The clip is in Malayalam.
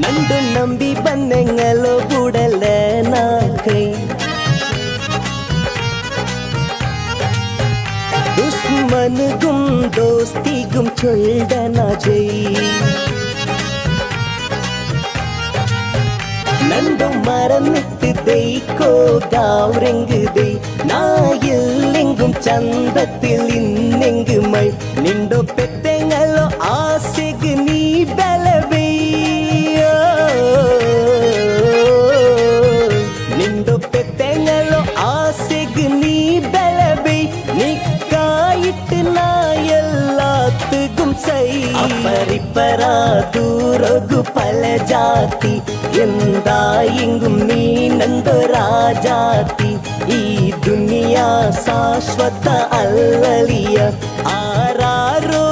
ನಂದು ನಂಬಿ ಬಂದೆಂಗಲೋ ಬುಡಲ ನಾ ಕೈ ದುಶ್ಮನ್ಗುಂ ದೋಸ್ತಿಗುಂ ಚೊಲ್ದನ ಜೈ നന്ദു മറന്നിട്ട് ദൈക്കോ ഗാവ്രെങ്കുതേ നായില്ലെങ്കും ചന്തത്തിൽ ഇന്നെങ്കുമൈ നിണ്ടോ പെത്തെങ്ങലോ ആസെഗ് നീ ബലവെയ്യോ നിണ്ടോ പെത്തെങ്ങലോ ആസെഗ് നീ ബലവെയ് നിക്കായിട്ട് നായെല്ലാത്തുകും സൈ അപ്പറിപ്പറാ ദൂരൊഗു പല ജാതി എന്തായെങ്കും നീ നന്ദരാജാതി ഈ ദുനിയാ ശാശ്വത അല്ലലിയ ആരാരോ